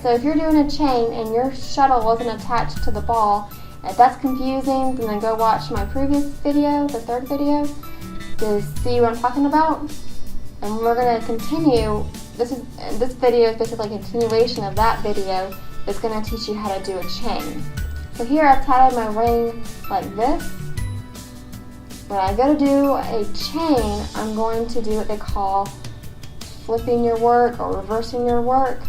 so if you're doing a chain and your shuttle wasn't attached to the ball, if that's confusing, then go watch my previous video, the third video, to see what I'm talking about. And we're going to continue. This video is basically a continuation of that video. It's going to teach you how to do a chain. So here I've tied my ring like this. When I go to do a chain, I'm going to do what they call flipping your work or reversing your work,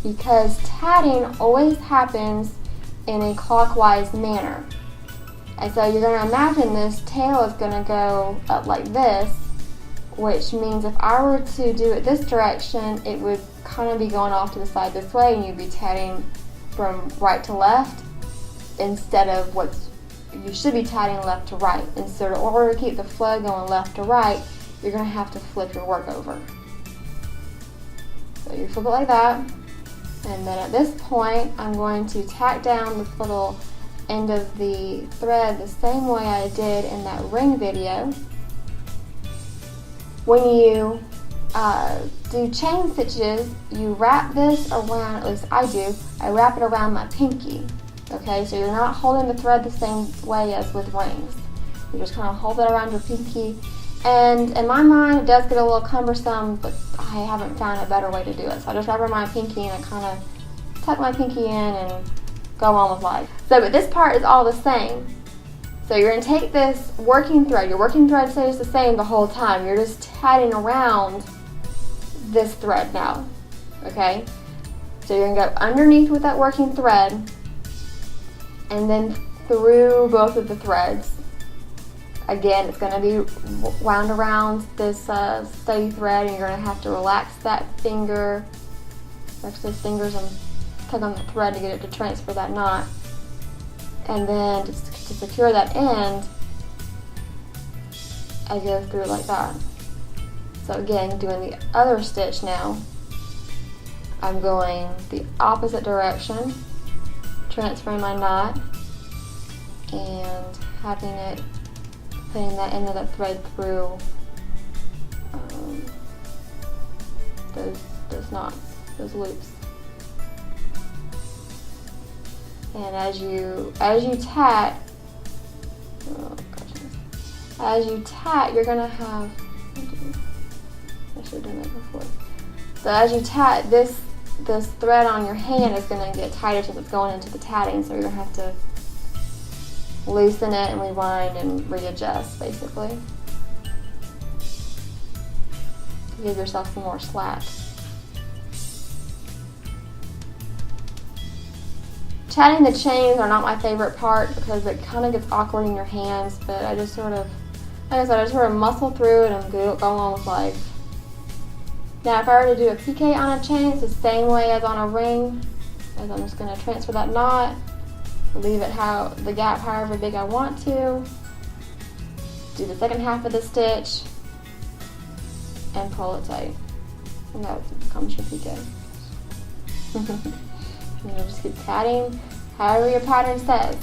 because tatting always happens in a clockwise manner. And so you're going to imagine this tail is going to go up like this, which means if I were to do it this direction, it would kind of be going off to the side this way, and you'd be tatting from right to left instead of you should be tatting left to right. And so in order to keep the flow going left to right, you're going to have to flip your work over. So you flip it like that, and then at this point I'm going to tack down this little end of the thread the same way I did in that ring video. When you do chain stitches, you wrap this around, at least I do, I wrap it around my pinky. Okay, so you're not holding the thread the same way as with rings. You just kind of hold it around your pinky. And in my mind, it does get a little cumbersome, but I haven't found a better way to do it. So I just wrap around my pinky and I kind of tuck my pinky in and go on with life. So, but this part is all the same. So you're going to take this working thread. Your working thread stays the same the whole time. You're just tatting around this thread now. Okay? So you're going to go underneath with that working thread, and then through both of the threads. Again, it's going to be wound around this steady thread, and you're going to have to relax that finger, relax those fingers, and tug on the thread to get it to transfer that knot. And then to secure that end, I go through like that. So again, doing the other stitch now, I'm going the opposite direction, transferring my knot, and having it, putting that end of that thread through those knots, those loops. And as you tat, you're gonna have, I should have done that before. So as you tat, this thread on your hand is gonna get tighter since it's going into the tatting, so you're gonna have to loosen it and rewind and readjust, basically, to give yourself some more slack. Tatting the chains are not my favorite part because it kind of gets awkward in your hands, but I just sort of, like I said, I just sort of muscle through it and go on with life. Now if I were to do a PK on a chain, it's the same way as on a ring, as I'm just going to transfer that knot, leave it the gap however big I want to, do the second half of the stitch, and pull it tight. And that becomes your PK. And you'll just keep tatting however your pattern says.